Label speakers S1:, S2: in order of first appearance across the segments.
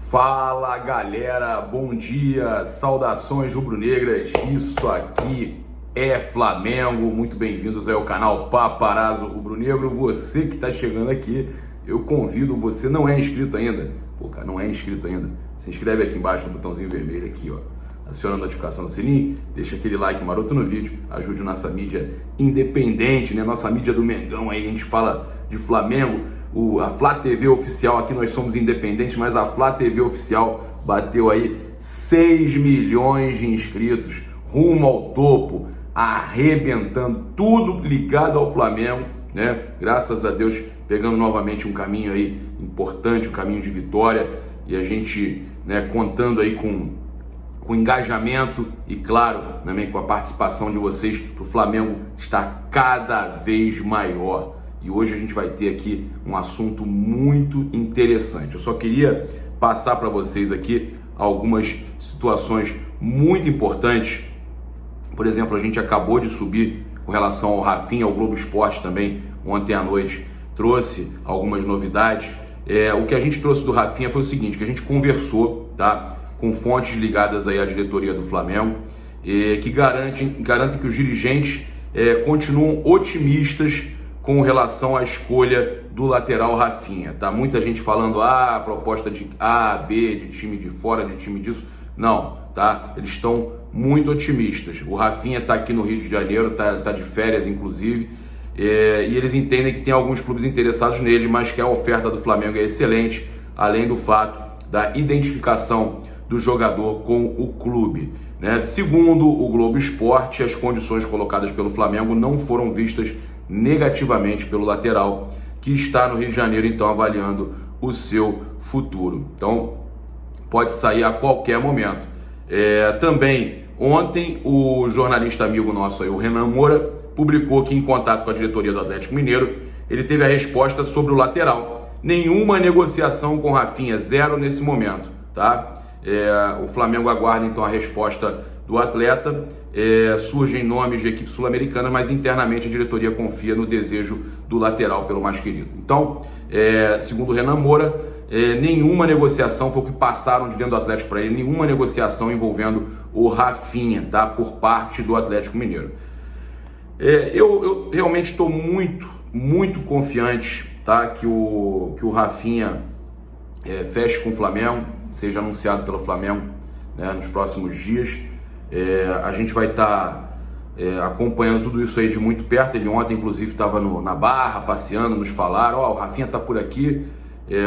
S1: Fala galera, bom dia, saudações rubro-negras, isso aqui é Flamengo, muito bem-vindos ao canal Paparazzo Rubro-Negro. Você que está chegando aqui, eu convido, você não é inscrito ainda, não é inscrito ainda, se inscreve aqui embaixo no botãozinho vermelho aqui, ó, aciona a notificação do sininho, deixa aquele like maroto no vídeo, ajude nossa mídia independente, né, nossa mídia do Mengão aí, a gente fala de Flamengo. A Flá TV Oficial, aqui nós somos independentes, mas a Flá TV Oficial bateu aí 6 milhões de inscritos, rumo ao topo, arrebentando, tudo ligado ao Flamengo, né? Graças a Deus, pegando novamente um caminho aí importante, um caminho de vitória, e a gente, né, contando aí com engajamento e, claro, também com a participação de vocês, para o Flamengo estar cada vez maior. E hoje a gente vai ter aqui um assunto muito interessante. Eu só queria passar para vocês aqui algumas situações muito importantes. Por exemplo, a gente acabou de subir com relação ao Rafinha, ao Globo Esporte também, ontem à noite, trouxe algumas novidades. O que a gente trouxe do Rafinha foi o seguinte, que a gente conversou, tá, com fontes ligadas aí à diretoria do Flamengo, que garantem que os dirigentes continuam otimistas com relação à escolha do lateral Rafinha, tá? Muita gente falando, a proposta de A, B, de time de fora, de time disso. Não, tá? Eles estão muito otimistas. O Rafinha tá aqui no Rio de Janeiro, tá de férias, inclusive, e eles entendem que tem alguns clubes interessados nele, mas que a oferta do Flamengo é excelente, além do fato da identificação do jogador com o clube, né? Segundo o Globo Esporte, as condições colocadas pelo Flamengo não foram vistas negativamente pelo lateral, que está no Rio de Janeiro, então, avaliando o seu futuro. Então, pode sair a qualquer momento. Também, ontem, o jornalista amigo nosso aí, o Renan Moura, publicou que, em contato com a diretoria do Atlético Mineiro, ele teve a resposta sobre o lateral. Nenhuma negociação com Rafinha, zero nesse momento, tá? O Flamengo aguarda, então, a resposta do atleta. Surgem nomes de equipe sul-americana, mas internamente a diretoria confia no desejo do lateral pelo mais querido. Então, segundo o Renan Moura, nenhuma negociação, foi o que passaram de dentro do Atlético para ele, nenhuma negociação envolvendo o Rafinha, tá, por parte do Atlético Mineiro. Eu realmente estou muito confiante, tá, que o Rafinha feche com o Flamengo, seja anunciado pelo Flamengo, né, nos próximos dias. A gente vai estar acompanhando tudo isso aí de muito perto. Ele ontem, inclusive, estava na Barra, passeando, nos falaram, o Rafinha está por aqui,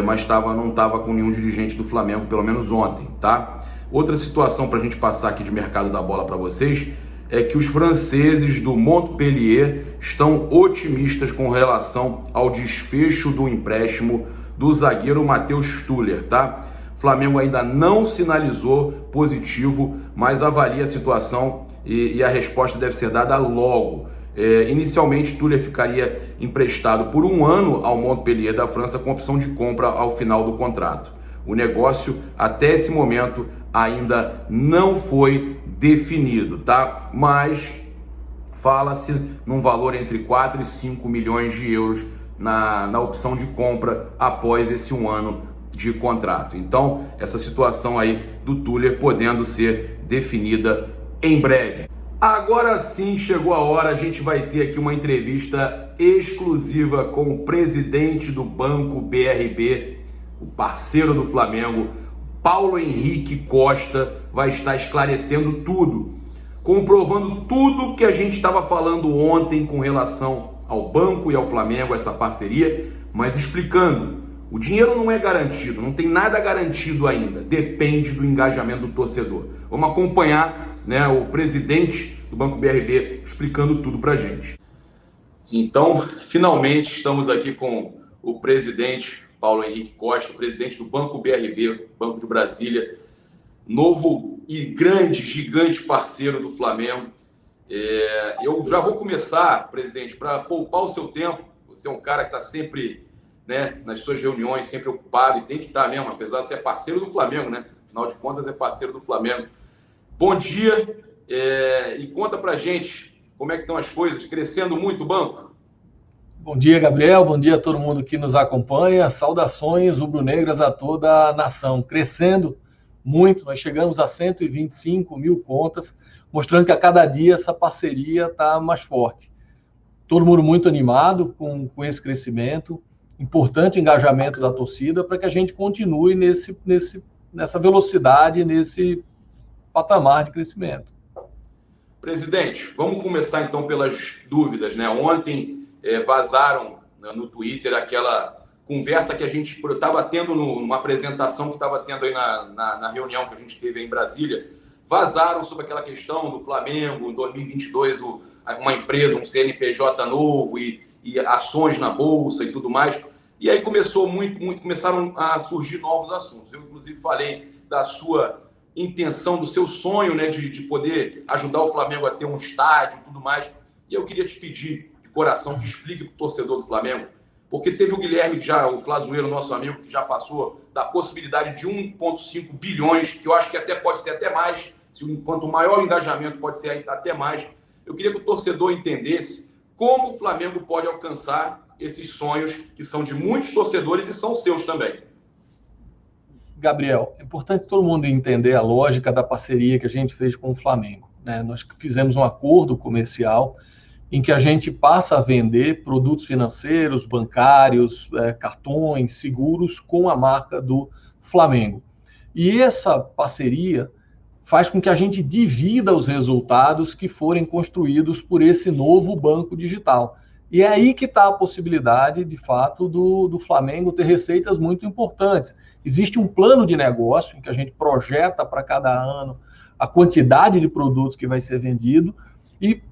S1: mas não estava com nenhum dirigente do Flamengo, pelo menos ontem, tá? Outra situação para a gente passar aqui de mercado da bola para vocês é que os franceses do Montpellier estão otimistas com relação ao desfecho do empréstimo do zagueiro Matheus Tuller, tá? O Flamengo ainda não sinalizou positivo, mas avalia a situação e a resposta deve ser dada logo. Inicialmente, Tuller ficaria emprestado por 1 ano ao Montpellier da França com opção de compra ao final do contrato. O negócio, até esse momento, ainda não foi definido, tá? Mas fala-se num valor entre 4 e 5 milhões de euros na opção de compra após esse 1 ano de contrato. Então, essa situação aí do Tuller podendo ser definida em breve. Agora sim chegou a hora, a gente vai ter aqui uma entrevista exclusiva com o presidente do Banco BRB, o parceiro do Flamengo, Paulo Henrique Costa, vai estar esclarecendo tudo, comprovando tudo que a gente estava falando ontem com relação ao banco e ao Flamengo, essa parceria, mas explicando. O dinheiro não é garantido, não tem nada garantido ainda, depende do engajamento do torcedor. Vamos acompanhar, né, o presidente do Banco BRB explicando tudo pra gente. Então, finalmente estamos aqui com o presidente Paulo Henrique Costa, presidente do Banco BRB, Banco de Brasília, novo e grande, gigante parceiro do Flamengo. Eu já vou começar, presidente, para poupar o seu tempo. Você é um cara que está sempre, né, nas suas reuniões, sempre ocupado, e tem que estar mesmo, apesar de ser parceiro do Flamengo, né? Afinal de contas, é parceiro do Flamengo. Bom dia, e conta pra gente como é que estão as coisas, crescendo muito o banco?
S2: Bom dia, Gabriel. Bom dia a todo mundo que nos acompanha. Saudações rubro-negras a toda a nação. Crescendo muito, nós chegamos a 125 mil contas, mostrando que a cada dia essa parceria está mais forte. Todo mundo muito animado com esse crescimento, importante engajamento da torcida para que a gente continue nessa velocidade, nesse patamar de crescimento.
S1: Presidente, vamos começar então pelas dúvidas, né? Ontem vazaram, né, no Twitter aquela conversa que a gente estava tendo numa apresentação que estava tendo aí na reunião que a gente teve aí em Brasília. Vazaram sobre aquela questão do Flamengo, em 2022, uma empresa, um CNPJ novo e ações na Bolsa e tudo mais. E aí começaram a surgir novos assuntos. Eu, inclusive, falei da sua intenção, do seu sonho, né, de poder ajudar o Flamengo a ter um estádio e tudo mais. E eu queria te pedir, de coração, que explique para o torcedor do Flamengo, porque teve o Guilherme, o Flazoeiro, nosso amigo, que já passou da possibilidade de 1,5 bilhões, que eu acho que até pode ser até mais, quanto maior o engajamento pode ser até mais. Eu queria que o torcedor entendesse como o Flamengo pode alcançar esses sonhos que são de muitos torcedores e são seus também.
S2: Gabriel, é importante todo mundo entender a lógica da parceria que a gente fez com o Flamengo, né? Nós fizemos um acordo comercial em que a gente passa a vender produtos financeiros, bancários, cartões, seguros com a marca do Flamengo. E essa parceria faz com que a gente divida os resultados que forem construídos por esse novo banco digital. E é aí que está a possibilidade, de fato, do Flamengo ter receitas muito importantes. Existe um plano de negócio em que a gente projeta para cada ano a quantidade de produtos que vai ser vendido e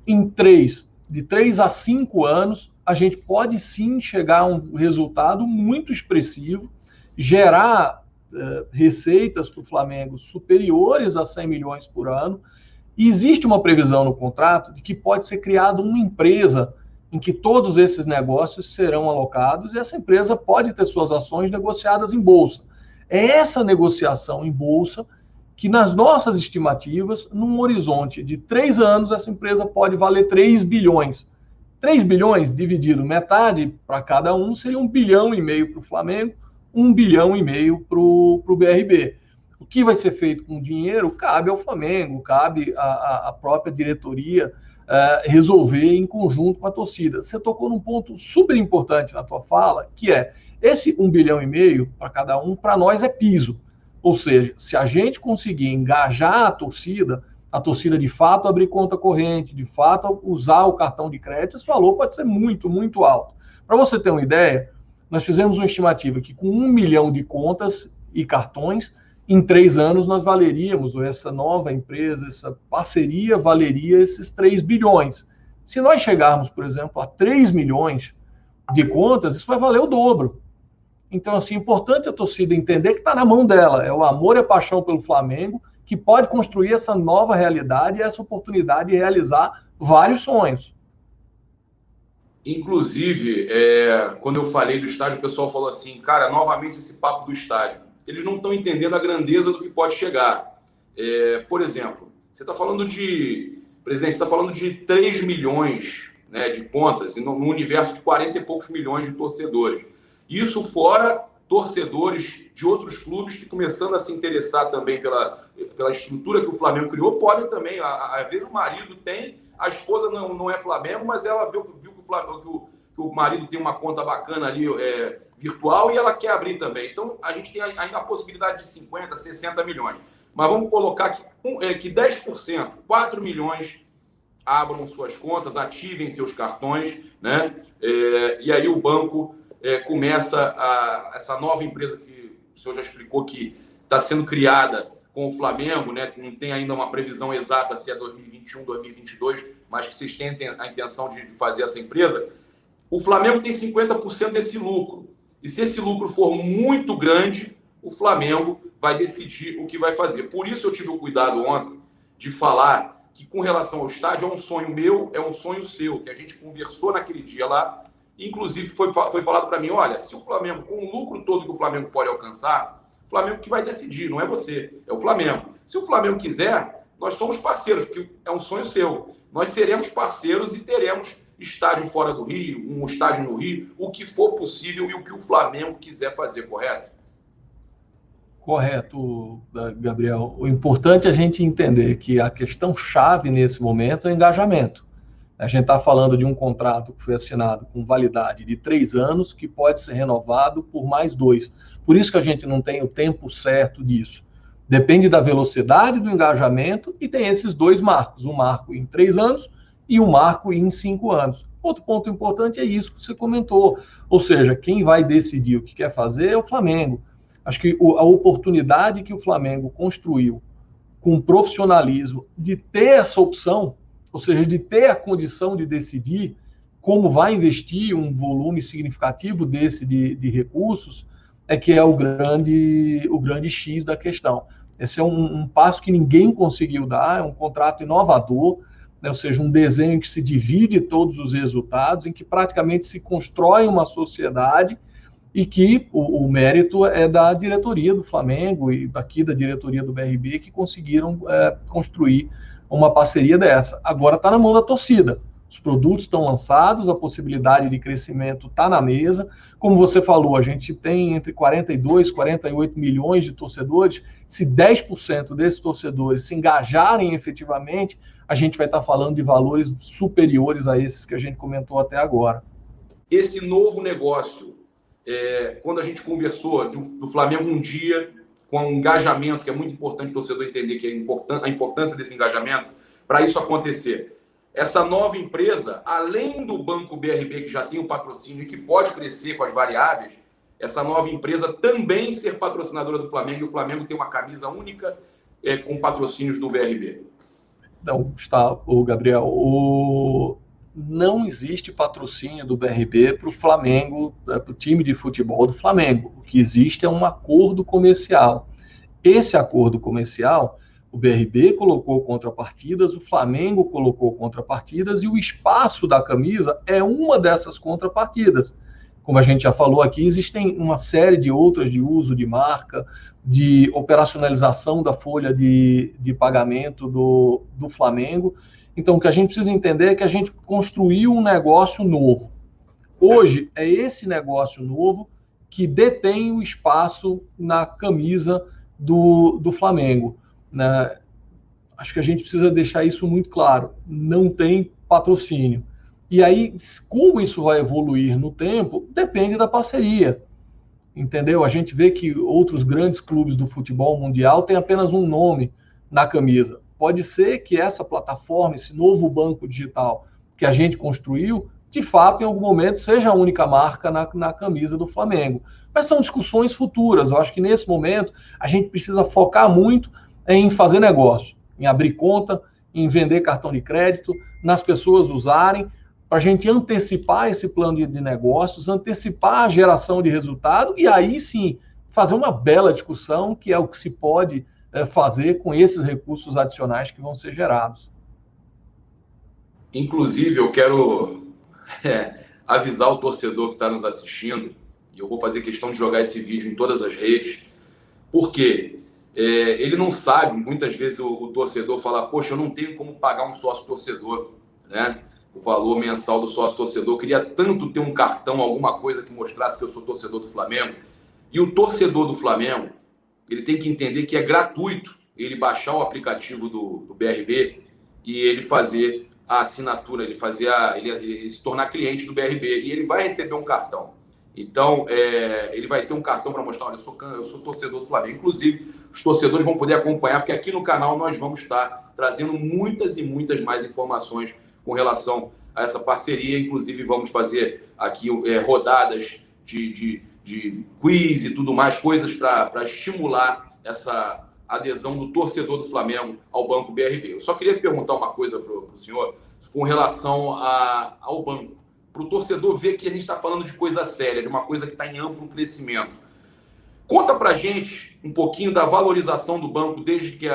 S2: de 3 a 5 anos, a gente pode sim chegar a um resultado muito expressivo, gerar receitas para o Flamengo superiores a 100 milhões por ano, e existe uma previsão no contrato de que pode ser criada uma empresa em que todos esses negócios serão alocados e essa empresa pode ter suas ações negociadas em bolsa. É essa negociação em bolsa que, nas nossas estimativas, num horizonte de 3 anos, essa empresa pode valer 3 bilhões. 3 bilhões dividido metade para cada um seria 1,5 bilhão para o Flamengo, 1,5 bilhão para o BRB. O que vai ser feito com o dinheiro cabe ao Flamengo, cabe à própria diretoria resolver em conjunto com a torcida. Você tocou num ponto super importante na tua fala, que é esse 1,5 bilhão para cada um, para nós é piso. Ou seja, se a gente conseguir engajar a torcida de fato abrir conta corrente, de fato usar o cartão de crédito, esse valor pode ser muito, muito alto. Para você ter uma ideia, nós fizemos uma estimativa que com 1 milhão de contas e cartões, em 3 anos nós valeríamos, ou essa nova empresa, essa parceria valeria esses 3 bilhões. Se nós chegarmos, por exemplo, a 3 milhões de contas, isso vai valer o dobro. Então, assim, é importante a torcida entender que está na mão dela. É o amor e a paixão pelo Flamengo que pode construir essa nova realidade e essa oportunidade de realizar vários sonhos.
S1: Inclusive, quando eu falei do estádio, o pessoal falou assim, cara, novamente esse papo do estádio. Eles não estão entendendo a grandeza do que pode chegar. Por exemplo, presidente, você está falando de 3 milhões, né, de contas no universo de 40 e poucos milhões de torcedores. Isso fora torcedores de outros clubes que, começando a se interessar também pela estrutura que o Flamengo criou, podem também, às vezes o marido tem, a esposa não é Flamengo, mas ela viu que o marido tem uma conta bacana ali, virtual, e ela quer abrir também. Então, a gente tem ainda a possibilidade de 50, 60 milhões. Mas vamos colocar que 10%, 4 milhões abram suas contas, ativem seus cartões, né? E aí o banco começa essa nova empresa que o senhor já explicou que está sendo criada com o Flamengo, né? Não tem ainda uma previsão exata se é 2021, 2022, mas que vocês têm a intenção de fazer essa empresa. O Flamengo tem 50% desse lucro. E se esse lucro for muito grande, o Flamengo vai decidir o que vai fazer. Por isso eu tive o cuidado ontem de falar que, com relação ao estádio, é um sonho meu, é um sonho seu, que a gente conversou naquele dia lá. Inclusive, foi falado para mim, olha, se o Flamengo, com o lucro todo que o Flamengo pode alcançar, o Flamengo que vai decidir, não é você, é o Flamengo. Se o Flamengo quiser, nós somos parceiros, porque é um sonho seu. Nós seremos parceiros e teremos estádio fora do Rio, um estádio no Rio, o que for possível e o que o Flamengo quiser fazer, correto?
S2: Correto, Gabriel. O importante é a gente entender que a questão chave nesse momento é o engajamento. A gente está falando de um contrato que foi assinado com validade de 3 anos, que pode ser renovado por mais 2. Por isso que a gente não tem o tempo certo disso. Depende da velocidade do engajamento e tem esses 2 marcos, um marco em 3 anos e um marco em 5 anos. Outro ponto importante é isso que você comentou, ou seja, quem vai decidir o que quer fazer é o Flamengo. Acho que a oportunidade que o Flamengo construiu com profissionalismo de ter essa opção, ou seja, de ter a condição de decidir como vai investir um volume significativo desse de recursos, é que é o grande X da questão. Esse é um passo que ninguém conseguiu dar, é um contrato inovador, né? Ou seja, um desenho em que se divide todos os resultados, em que praticamente se constrói uma sociedade e que o mérito é da diretoria do Flamengo e aqui da diretoria do BRB que conseguiram construir uma parceria dessa. Agora está na mão da torcida. Os produtos estão lançados, a possibilidade de crescimento está na mesa. Como você falou, a gente tem entre 42 e 48 milhões de torcedores. Se 10% desses torcedores se engajarem efetivamente, a gente vai estar falando de valores superiores a esses que a gente comentou até agora.
S1: Esse novo negócio, quando a gente conversou do Flamengo um dia, com um engajamento, que é muito importante o torcedor entender que a importância desse engajamento, para isso acontecer. Essa nova empresa, além do Banco BRB, que já tem o patrocínio e que pode crescer com as variáveis, essa nova empresa também ser patrocinadora do Flamengo, e o Flamengo tem uma camisa única com patrocínios do BRB.
S2: Não, está, o Gabriel, não existe patrocínio do BRB para o Flamengo, para o time de futebol do Flamengo. O que existe é um acordo comercial. Esse acordo comercial, o BRB colocou contrapartidas, o Flamengo colocou contrapartidas e o espaço da camisa é uma dessas contrapartidas. Como a gente já falou aqui, existem uma série de outras de uso de marca, de operacionalização da folha de pagamento do Flamengo. Então, o que a gente precisa entender é que a gente construiu um negócio novo. Hoje, é esse negócio novo que detém o espaço na camisa do Flamengo. Né? Acho que a gente precisa deixar isso muito claro. Não tem patrocínio. E aí, como isso vai evoluir no tempo, depende da parceria. Entendeu? A gente vê que outros grandes clubes do futebol mundial têm apenas um nome na camisa. Pode ser que essa plataforma, esse novo banco digital que a gente construiu, de fato, em algum momento, seja a única marca na camisa do Flamengo. Mas são discussões futuras. Eu acho que nesse momento a gente precisa focar muito em fazer negócio, em abrir conta, em vender cartão de crédito, nas pessoas usarem, para a gente antecipar esse plano de negócios, antecipar a geração de resultado e aí sim fazer uma bela discussão, que é o que se pode fazer com esses recursos adicionais que vão ser gerados.
S1: Inclusive, eu quero avisar o torcedor que está nos assistindo, e eu vou fazer questão de jogar esse vídeo em todas as redes, porque ele não sabe, muitas vezes o torcedor fala, poxa, eu não tenho como pagar um sócio-torcedor, né? O valor mensal do sócio-torcedor, eu queria tanto ter um cartão, alguma coisa que mostrasse que eu sou torcedor do Flamengo. E o torcedor do Flamengo, ele tem que entender que é gratuito ele baixar o aplicativo do BRB e ele fazer a assinatura, ele se tornar cliente do BRB e ele vai receber um cartão. Então, ele vai ter um cartão para mostrar, olha, eu sou torcedor do Flamengo. Inclusive, os torcedores vão poder acompanhar, porque aqui no canal nós vamos estar trazendo muitas e muitas mais informações com relação a essa parceria. Inclusive, vamos fazer aqui rodadas de quiz e tudo mais, coisas para estimular essa adesão do torcedor do Flamengo ao Banco BRB. Eu só queria perguntar uma coisa para o senhor com relação ao banco. Para o torcedor ver que a gente está falando de coisa séria, de uma coisa que está em amplo crescimento. Conta para a gente um pouquinho da valorização do banco desde que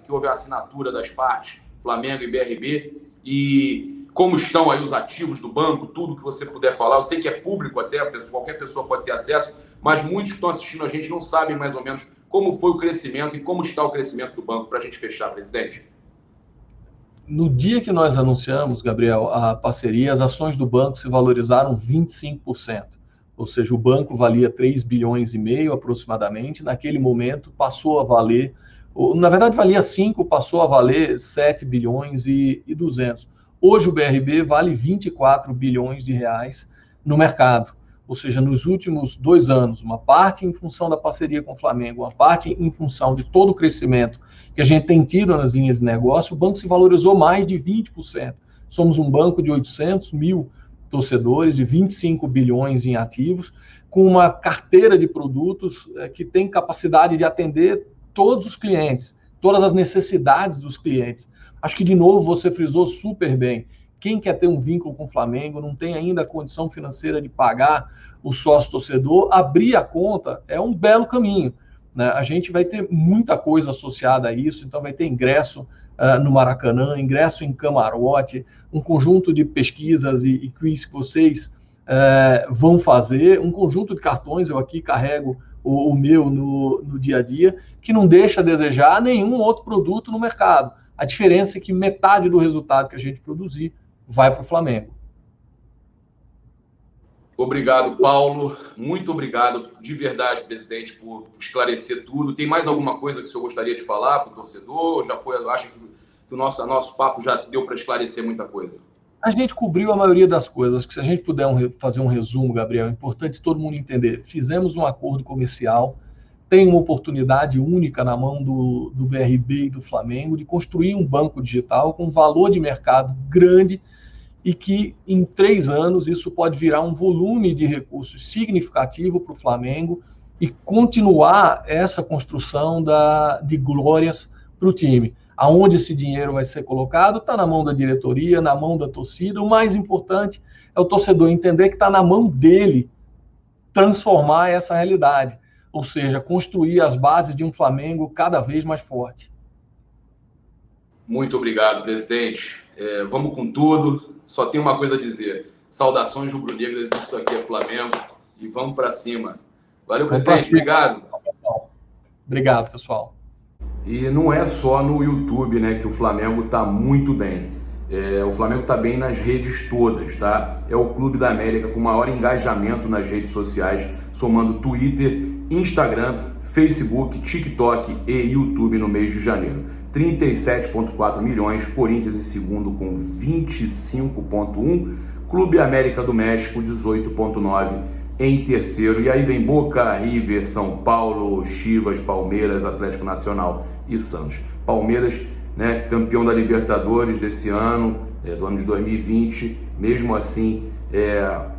S1: houve a assinatura das partes, Flamengo e BRB, e como estão aí os ativos do banco, tudo que você puder falar. Eu sei que é público até, qualquer pessoa pode ter acesso, mas muitos que estão assistindo a gente não sabem mais ou menos como foi o crescimento e como está o crescimento do banco, para a gente fechar, presidente.
S2: No dia que nós anunciamos, Gabriel, a parceria, as ações do banco se valorizaram 25%. Ou seja, o banco valia 3 bilhões e meio aproximadamente, naquele momento passou a valer, na verdade valia 5, passou a valer 7 bilhões e 200. Hoje o BRB vale 24 bilhões de reais no mercado. Ou seja, nos últimos 2 anos, uma parte em função da parceria com o Flamengo, uma parte em função de todo o crescimento que a gente tem tido nas linhas de negócio, o banco se valorizou mais de 20%. Somos um banco de 800 mil torcedores, de 25 bilhões em ativos, com uma carteira de produtos que tem capacidade de atender todos os clientes, todas as necessidades dos clientes. Acho que, de novo, você frisou super bem. Quem quer ter um vínculo com o Flamengo, não tem ainda a condição financeira de pagar o sócio-torcedor, abrir a conta é um belo caminho, né? A gente vai ter muita coisa associada a isso, então vai ter ingresso no Maracanã, ingresso em camarote, um conjunto de pesquisas e quiz que vocês vão fazer, um conjunto de cartões, eu aqui carrego o meu no dia a dia, que não deixa a desejar nenhum outro produto no mercado. A diferença é que metade do resultado que a gente produzir vai para o Flamengo.
S1: Obrigado, Paulo. Muito obrigado, de verdade, presidente, por esclarecer tudo. Tem mais alguma coisa que o senhor gostaria de falar para o torcedor? Já foi, acho que o nosso papo já deu para esclarecer muita coisa.
S2: A gente cobriu a maioria das coisas. Se a gente puder fazer um resumo, Gabriel, é importante todo mundo entender. Fizemos um acordo comercial, tem uma oportunidade única na mão do BRB e do Flamengo de construir um banco digital com valor de mercado grande e que em 3 anos isso pode virar um volume de recursos significativo para o Flamengo e continuar essa construção de glórias para o time. Aonde esse dinheiro vai ser colocado está na mão da diretoria, na mão da torcida. O mais importante é o torcedor entender que está na mão dele transformar essa realidade, ou seja, construir as bases de um Flamengo cada vez mais forte.
S1: Muito obrigado, presidente. Vamos com tudo. Só tenho uma coisa a dizer. Saudações rubro-negras, isso aqui é Flamengo. E vamos para cima. Valeu, presidente. Obrigado.
S2: Obrigado, pessoal.
S1: E não é só no YouTube, né, que o Flamengo está muito bem. O Flamengo está bem nas redes todas, tá? É o Clube da América com maior engajamento nas redes sociais, somando Twitter, Instagram, Facebook, TikTok e YouTube no mês de janeiro. 37,4 milhões, Corinthians em segundo com 25,1, Clube América do México 18,9 em terceiro, e aí vem Boca, River, São Paulo, Chivas, Palmeiras, Atlético Nacional e Santos. Palmeiras, né, campeão da Libertadores desse ano, do ano de 2020, mesmo assim,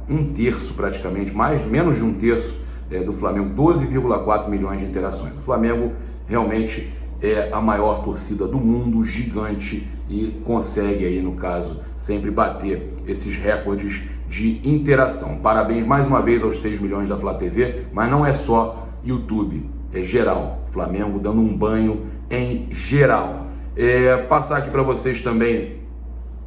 S1: 1/3 praticamente, menos de 1/3 do Flamengo, 12,4 milhões de interações. O Flamengo realmente é a maior torcida do mundo, gigante, e consegue aí, no caso, sempre bater esses recordes de interação. Parabéns mais uma vez aos 6 milhões da Flá TV, mas não é só YouTube, é geral. Flamengo dando um banho em geral. Passar aqui para vocês também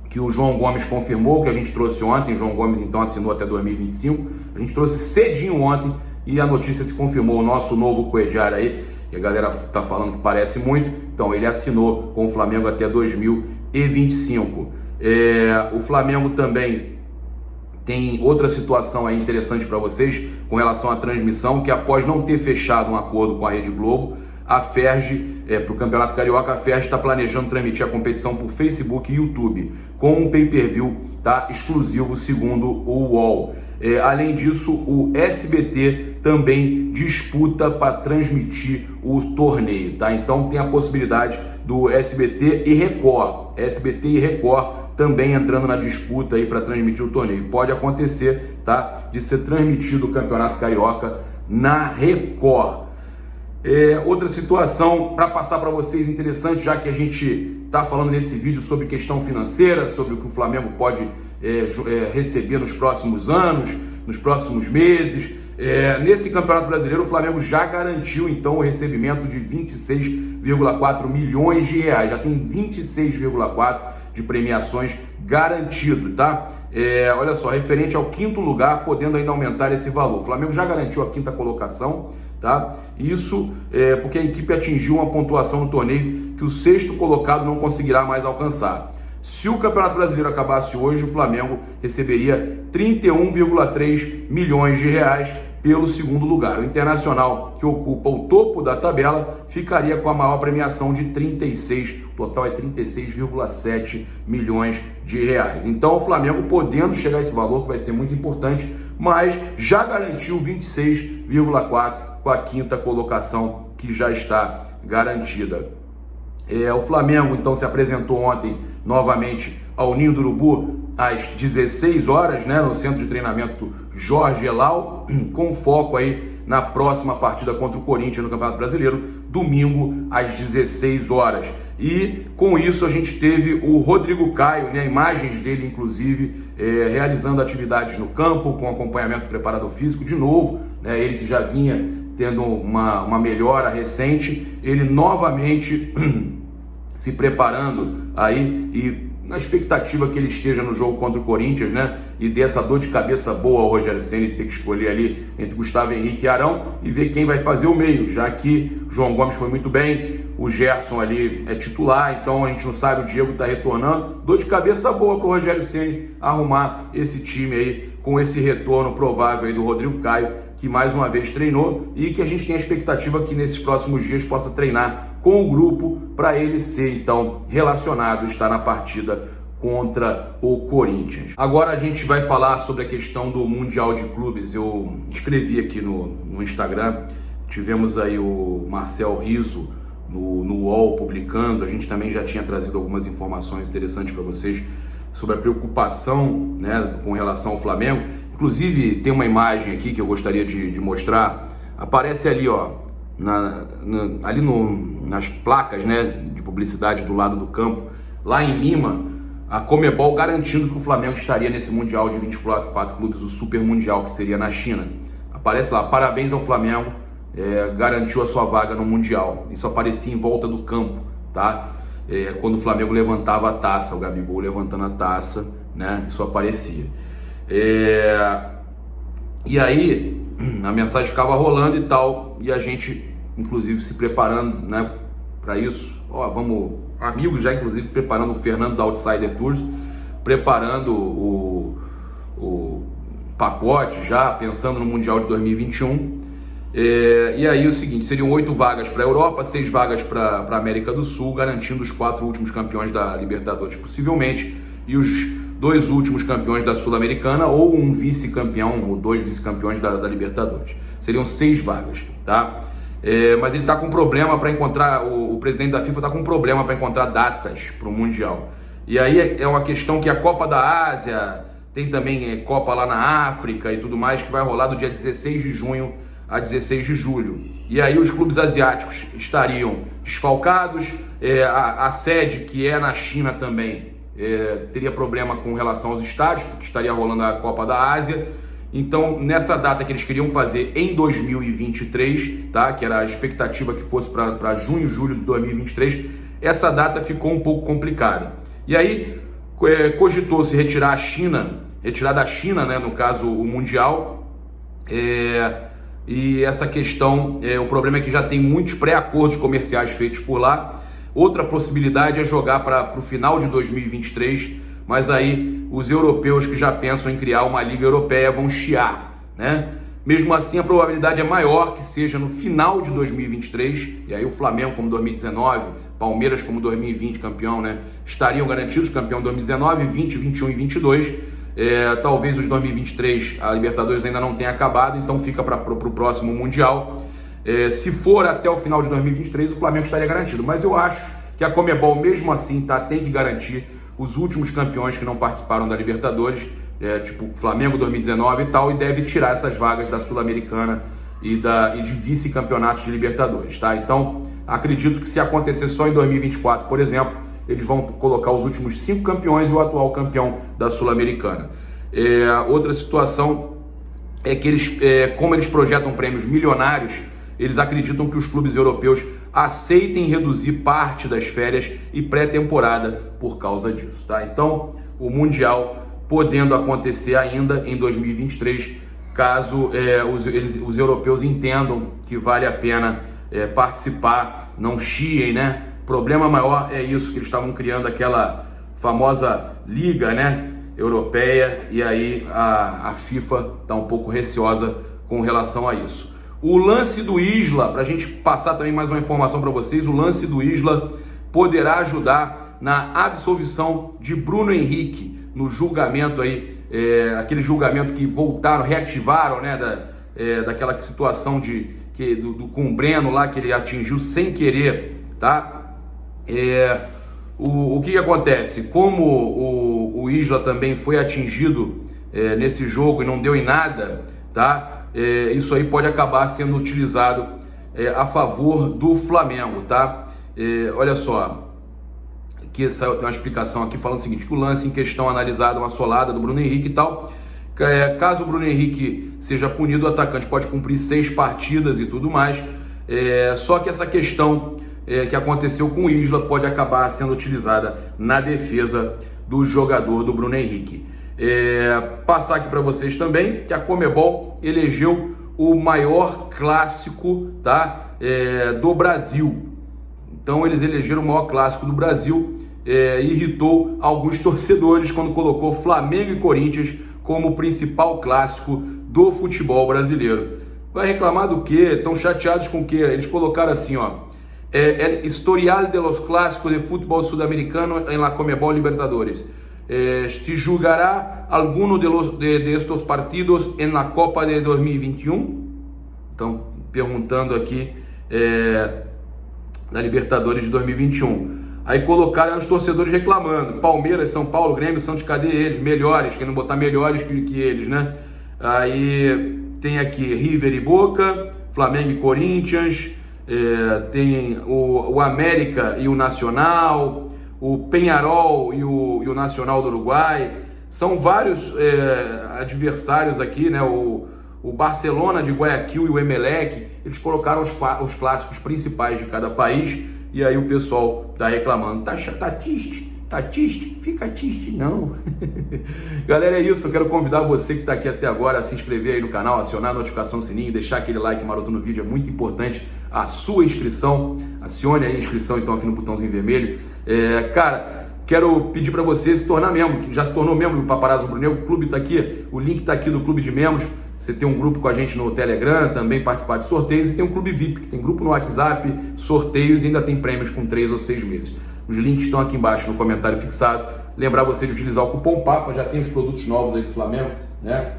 S1: que o João Gomes confirmou, que a gente trouxe ontem. João Gomes então assinou até 2025. A gente trouxe cedinho ontem e a notícia se confirmou. O nosso novo coediário aí, e a galera tá falando que parece muito, então ele assinou com o Flamengo até 2025. O Flamengo também tem outra situação aí interessante para vocês com relação à transmissão, que após não ter fechado um acordo com a Rede Globo, a Ferg, para o Campeonato Carioca, a Ferg está planejando transmitir a competição por Facebook e YouTube, com um pay-per-view, tá, exclusivo, segundo o UOL. Além disso, o SBT também disputa para transmitir o torneio, tá? Então tem a possibilidade do SBT e Record também entrando na disputa aí para transmitir o torneio. Pode acontecer, tá, de ser transmitido o Campeonato Carioca na Record. Outra situação para passar para vocês interessante, já que a gente está falando nesse vídeo sobre questão financeira, sobre o que o Flamengo pode receber nos próximos anos, nos próximos meses. Nesse Campeonato Brasileiro, o Flamengo já garantiu então o recebimento de 26,4 milhões de reais. Já tem 26,4 de premiações garantido, tá? Olha só, referente ao 5º lugar, podendo ainda aumentar esse valor. O Flamengo já garantiu a 5ª colocação, tá? Isso porque a equipe atingiu uma pontuação no torneio que o 6º colocado não conseguirá mais alcançar. Se o Campeonato Brasileiro acabasse hoje, o Flamengo receberia 31,3 milhões de reais pelo segundo lugar. O Internacional, que ocupa o topo da tabela, ficaria com a maior premiação de 36, o total é 36,7 milhões de reais. Então o Flamengo podendo chegar a esse valor, que vai ser muito importante, mas já garantiu 26,4 com a quinta colocação, que já está garantida. O Flamengo então se apresentou ontem novamente ao Ninho do Urubu às 16 horas, né, no centro de treinamento Jorge Elal, com foco aí na próxima partida contra o Corinthians no Campeonato Brasileiro, domingo às 16 horas. E com isso a gente teve o Rodrigo Caio, né, imagens dele inclusive realizando atividades no campo com acompanhamento do preparador físico, de novo, né, ele que já vinha tendo uma melhora recente, ele novamente se preparando aí e na expectativa que ele esteja no jogo contra o Corinthians, né? E dê essa dor de cabeça boa ao Rogério Ceni de ter que escolher ali entre Gustavo Henrique e Arão e ver quem vai fazer o meio, já que João Gomes foi muito bem, o Gerson ali é titular, então a gente não sabe, o Diego está retornando. Dor de cabeça boa para o Rogério Ceni arrumar esse time aí com esse retorno provável aí do Rodrigo Caio, que mais uma vez treinou e que a gente tem a expectativa que nesses próximos dias possa treinar com o grupo para ele ser então relacionado, estar na partida contra o Corinthians. Agora a gente vai falar sobre a questão do Mundial de Clubes. Eu escrevi aqui no Instagram, tivemos aí o Marcel Riso no UOL publicando, a gente também já tinha trazido algumas informações interessantes para vocês sobre a preocupação, né, com relação ao Flamengo. Inclusive tem uma imagem aqui que eu gostaria de mostrar, aparece ali, ó, ali nas placas, né, de publicidade do lado do campo, lá em Lima, a Conmebol garantindo que o Flamengo estaria nesse Mundial de 24 clubes, o Super Mundial, que seria na China. Aparece lá, parabéns ao Flamengo, garantiu a sua vaga no Mundial. Isso aparecia em volta do campo, tá? Quando o Flamengo levantava a taça, o Gabigol levantando a taça, né, isso aparecia. E aí a mensagem ficava rolando e tal, e a gente inclusive se preparando, né, para isso. Amigos já inclusive preparando o Fernando da Outsider Tours, preparando o pacote já, pensando no Mundial de 2021. E aí o seguinte, seriam 8 vagas para a Europa, 6 vagas para a América do Sul, garantindo os 4 últimos campeões da Libertadores possivelmente, e os 2 últimos campeões da Sul-Americana, ou um vice-campeão, ou 2 vice-campeões da Libertadores. Seriam 6 vagas, tá? Mas ele está com problema para encontrar, o presidente da FIFA está com problema para encontrar datas para o Mundial. E aí é uma questão que a Copa da Ásia, tem também Copa lá na África e tudo mais, que vai rolar do dia 16 de junho a 16 de julho. E aí os clubes asiáticos estariam desfalcados, a sede, que é na China também, teria problema com relação aos estádios, porque estaria rolando a Copa da Ásia. Então, nessa data que eles queriam fazer em 2023, tá? Que era a expectativa que fosse para junho, julho de 2023, essa data ficou um pouco complicada. E aí, cogitou-se retirar da China, né, no caso, o Mundial. E essa questão, o problema é que já tem muitos pré-acordos comerciais feitos por lá. Outra possibilidade é jogar para o final de 2023, mas aí os europeus que já pensam em criar uma liga europeia vão chiar, né? Mesmo assim, a probabilidade é maior que seja no final de 2023, e aí o Flamengo como 2019, Palmeiras como 2020 campeão, né? Estariam garantidos campeão 2019, 20, 21 e 22. Talvez os 2023, a Libertadores ainda não tenha acabado, então fica para o próximo Mundial. Se for até o final de 2023, o Flamengo estaria garantido, mas eu acho que a Conmebol mesmo assim tem que garantir os últimos campeões que não participaram da Libertadores, tipo Flamengo 2019 e tal, e deve tirar essas vagas da Sul-Americana e de vice-campeonatos de Libertadores, tá? Então, acredito que se acontecer só em 2024, por exemplo, eles vão colocar os últimos 5 campeões e o atual campeão da Sul-Americana. Outra situação é que eles, como eles projetam prêmios milionários, eles acreditam que os clubes europeus aceitem reduzir parte das férias e pré-temporada por causa disso, tá? Então, o Mundial podendo acontecer ainda em 2023, caso os europeus entendam que vale a pena participar, não chiem, né? O problema maior é isso, que eles estavam criando aquela famosa liga, né, europeia, e aí a FIFA está um pouco receosa com relação a isso. O lance do Isla, para a gente passar também mais uma informação para vocês, o lance do Isla poderá ajudar na absolvição de Bruno Henrique no julgamento aí, aquele julgamento que voltaram, reativaram, né, daquela situação com o Breno lá, que ele atingiu sem querer, tá? O que acontece? Como o Isla também foi atingido nesse jogo e não deu em nada, tá? Isso aí pode acabar sendo utilizado a favor do Flamengo, tá? Olha só, aqui tem uma explicação aqui falando o seguinte, que o lance em questão analisado, uma solada do Bruno Henrique e tal, caso o Bruno Henrique seja punido, o atacante pode cumprir 6 partidas e tudo mais, só que essa questão que aconteceu com o Isla pode acabar sendo utilizada na defesa do jogador do Bruno Henrique. Passar aqui para vocês também que a Conmebol elegeu o maior clássico, tá, do Brasil. Então eles elegeram o maior clássico do Brasil, irritou alguns torcedores quando colocou Flamengo e Corinthians como principal clássico do futebol brasileiro. Vai reclamar do quê? Estão chateados com o quê? Eles colocaram assim, ó, el historial de los clásicos de fútbol sudamericano en la Conmebol Libertadores. Se julgará alguno de estos partidos en la Copa de 2021? Então, perguntando aqui da Libertadores de 2021. Aí colocaram os torcedores reclamando. Palmeiras, São Paulo, Grêmio, Santos, cadê eles? Melhores, querendo botar melhores que eles, né? Aí tem aqui River e Boca, Flamengo e Corinthians, tem o América e o Nacional, o Peñarol e o Nacional do Uruguai. São vários adversários aqui, né? O Barcelona de Guayaquil e o Emelec, eles colocaram os clássicos principais de cada país, e aí o pessoal tá reclamando. Tá triste? Tá triste? Fica triste não. Galera, é isso. Eu quero convidar você que está aqui até agora a se inscrever aí no canal, acionar a notificação, sininho, deixar aquele like maroto no vídeo. É muito importante a sua inscrição. Acione aí a inscrição então aqui no botãozinho vermelho. Cara, quero pedir para você se tornar membro, que já se tornou membro do Paparazzo Rubro-Negro. O clube está aqui, o link está aqui do clube de membros. Você tem um grupo com a gente no Telegram, também participar de sorteios, e tem um clube VIP, que tem grupo no WhatsApp, sorteios e ainda tem prêmios com 3 ou 6 meses. Os links estão aqui embaixo no comentário fixado. Lembrar você de utilizar o cupom PAPA, já tem os produtos novos aí do Flamengo, né?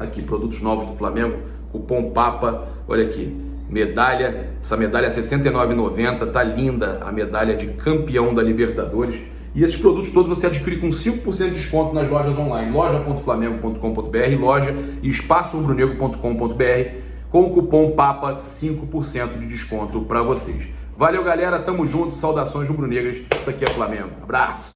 S1: Aqui, produtos novos do Flamengo, cupom PAPA, olha aqui, medalha, essa medalha é R$ 69,90, tá linda a medalha de campeão da Libertadores. E esses produtos todos você adquire com 5% de desconto nas lojas online, loja.flamengo.com.br, loja e espaçorubronegro.com.br, com o cupom PAPA, 5% de desconto para vocês. Valeu, galera, tamo junto, saudações rubro-negras, isso aqui é Flamengo, abraço!